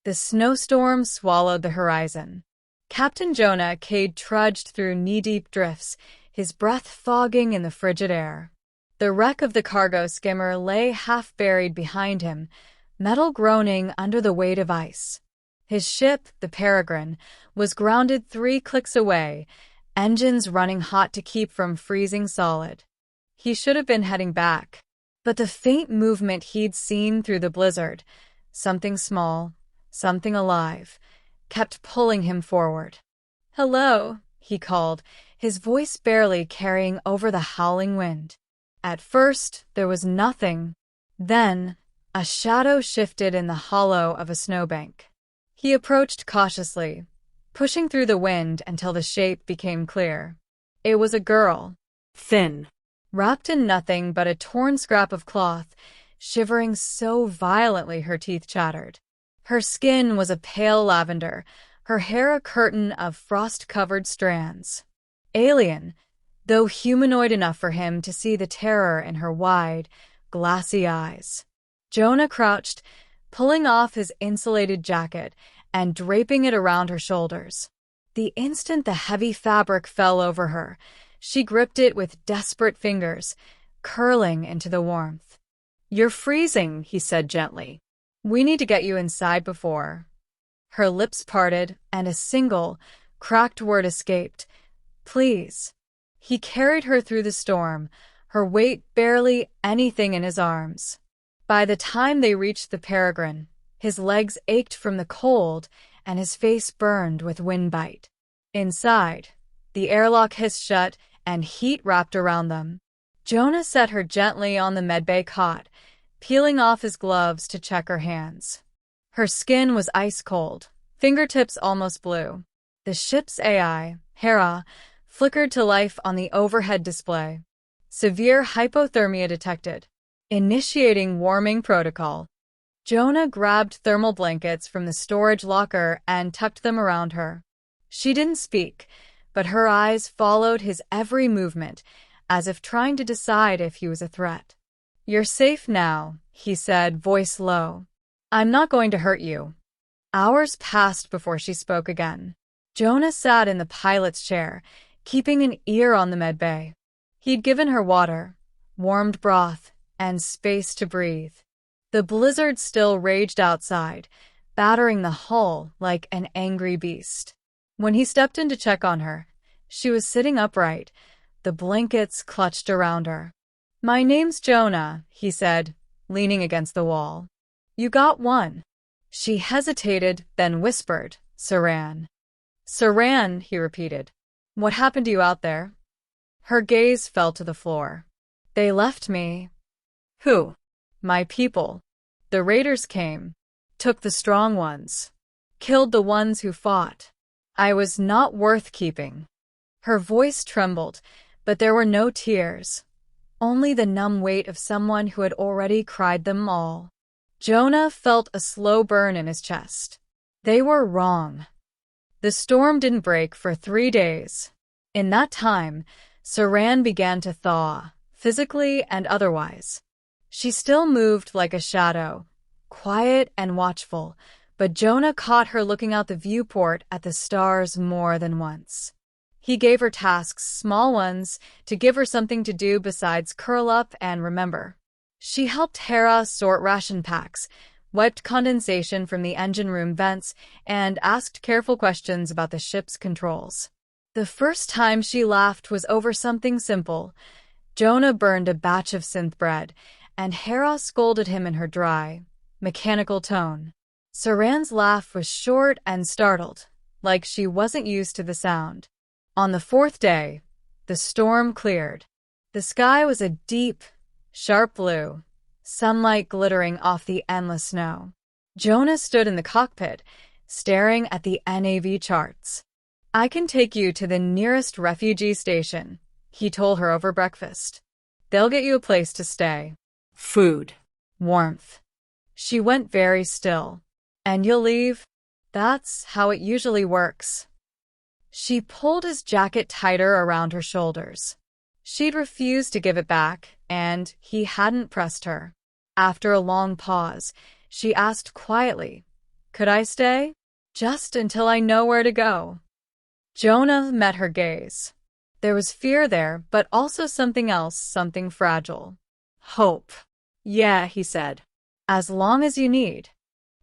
The snowstorm swallowed the horizon. Captain Jonah Cade trudged through knee-deep drifts, his breath fogging in the frigid air. The wreck of the cargo skimmer lay half-buried behind him, metal groaning under the weight of ice. His ship, the Peregrine, was grounded 3 clicks away, engines running hot to keep from freezing solid. He should have been heading back, but the faint movement he'd seen through the blizzard, something small, something alive, kept pulling him forward. "Hello," he called, his voice barely carrying over the howling wind. At first, there was nothing. Then, a shadow shifted in the hollow of a snowbank. He approached cautiously, pushing through the wind until the shape became clear. It was a girl, thin, wrapped in nothing but a torn scrap of cloth, shivering so violently her teeth chattered. Her skin was a pale lavender, her hair a curtain of frost-covered strands. Alien, though humanoid enough for him to see the terror in her wide, glassy eyes. Jonah crouched, pulling off his insulated jacket and draping it around her shoulders. The instant the heavy fabric fell over her, she gripped it with desperate fingers, curling into the warmth. "You're freezing," he said gently. "We need to get you inside before." Her lips parted, and a single, cracked word escaped. "Please." He carried her through the storm, her weight barely anything in his arms. By the time they reached the Peregrine, his legs ached from the cold and his face burned with windbite. Inside, the airlock hissed shut and heat wrapped around them. Jonah set her gently on the medbay cot, peeling off his gloves to check her hands. Her skin was ice-cold, fingertips almost blue. The ship's AI, Hera, flickered to life on the overhead display. Severe hypothermia detected. Initiating warming protocol. Jonah grabbed thermal blankets from the storage locker and tucked them around her. She didn't speak, but her eyes followed his every movement, as if trying to decide if he was a threat. "You're safe now," he said, voice low. "I'm not going to hurt you." Hours passed before she spoke again. Jonah sat in the pilot's chair, keeping an ear on the medbay. He'd given her water, warmed broth, and space to breathe. The blizzard still raged outside, battering the hull like an angry beast. When he stepped in to check on her, she was sitting upright, the blankets clutched around her. "My name's Jonah," he said, leaning against the wall. "You got one." She hesitated, then whispered, "Saran." "Saran," he repeated. "What happened to you out there?" Her gaze fell to the floor. "They left me." "Who?" "My people. The raiders came, took the strong ones, killed the ones who fought. I was not worth keeping." Her voice trembled, but there were no tears, only the numb weight of someone who had already cried them all. Jonah felt a slow burn in his chest. They were wrong. The storm didn't break for 3 days. In that time, Saran began to thaw, physically and otherwise. She still moved like a shadow, quiet and watchful, but Jonah caught her looking out the viewport at the stars more than once. He gave her tasks, small ones, to give her something to do besides curl up and remember. She helped Hera sort ration packs, wiped condensation from the engine room vents, and asked careful questions about the ship's controls. The first time she laughed was over something simple. Jonah burned a batch of synth bread, and Hera scolded him in her dry, mechanical tone. Saran's laugh was short and startled, like she wasn't used to the sound. On the 4th day, the storm cleared. The sky was a deep, sharp blue, sunlight glittering off the endless snow. Jonah stood in the cockpit, staring at the NAV charts. "I can take you to the nearest refugee station," he told her over breakfast. "They'll get you a place to stay. Food. Warmth." She went very still. "And you'll leave?" "That's how it usually works." She pulled his jacket tighter around her shoulders. She'd refused to give it back, and he hadn't pressed her. After a long pause, she asked quietly, Could I stay? Just until I know where to go. Jonah met her gaze. There was fear there, but also something else, something fragile. Hope. Yeah, he said. As long as you need.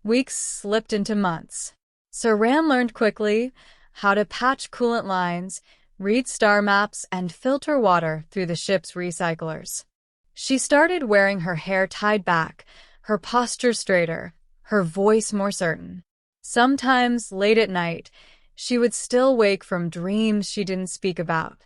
Weeks slipped into months. Saran learned quickly how to patch coolant lines, read star maps, and filter water through the ship's recyclers. She started wearing her hair tied back, her posture straighter, her voice more certain. Sometimes, late at night, she would still wake from dreams she didn't speak about.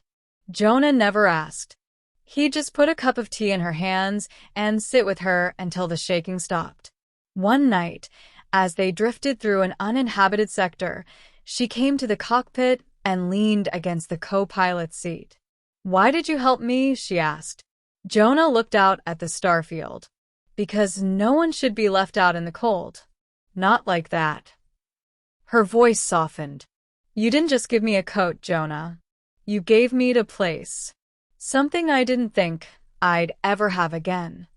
Jonah never asked. He'd just put a cup of tea in her hands and sit with her until the shaking stopped. One night, as they drifted through an uninhabited sector, she came to the cockpit and leaned against the co-pilot's seat. "Why did you help me?" she asked. Jonah looked out at the starfield. "Because no one should be left out in the cold. Not like that." Her voice softened. "You didn't just give me a coat, Jonah. You gave me a place. Something I didn't think I'd ever have again."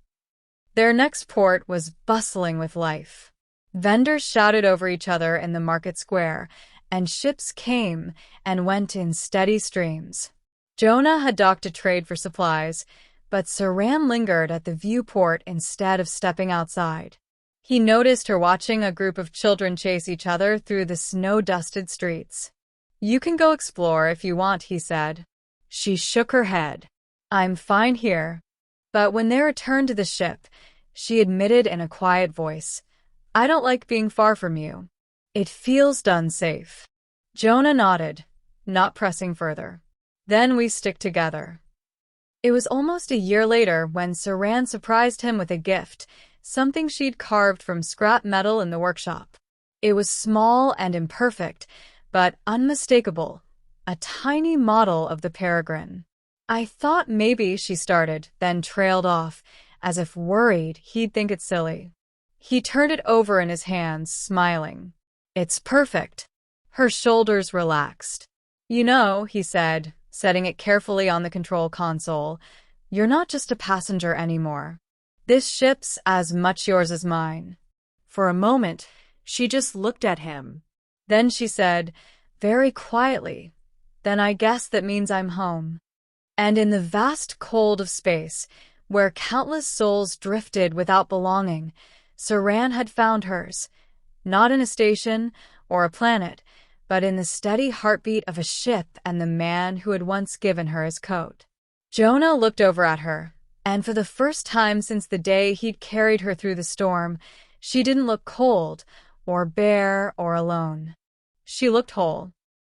Their next port was bustling with life. Vendors shouted over each other in the market square, and ships came and went in steady streams. Jonah had docked to trade for supplies, but Saran lingered at the viewport instead of stepping outside. He noticed her watching a group of children chase each other through the snow-dusted streets. "You can go explore if you want," he said. She shook her head. "I'm fine here." But when they returned to the ship, she admitted in a quiet voice, "I don't like being far from you. It feels unsafe." Jonah nodded, not pressing further. "Then we stick together." It was almost a year later when Saran surprised him with a gift, something she'd carved from scrap metal in the workshop. It was small and imperfect, but unmistakable, a tiny model of the peregrine. "I thought maybe," she started, then trailed off, as if worried he'd think it silly. He turned it over in his hands, smiling. "It's perfect." Her shoulders relaxed. "You know," he said, setting it carefully on the control console, "you're not just a passenger anymore. This ship's as much yours as mine." For a moment, she just looked at him. Then she said, very quietly, "Then I guess that means I'm home." And in the vast cold of space, where countless souls drifted without belonging, Saran had found hers, not in a station or a planet, but in the steady heartbeat of a ship and the man who had once given her his coat. Jonah looked over at her, and for the first time since the day he'd carried her through the storm, she didn't look cold, or bare, or alone. She looked whole.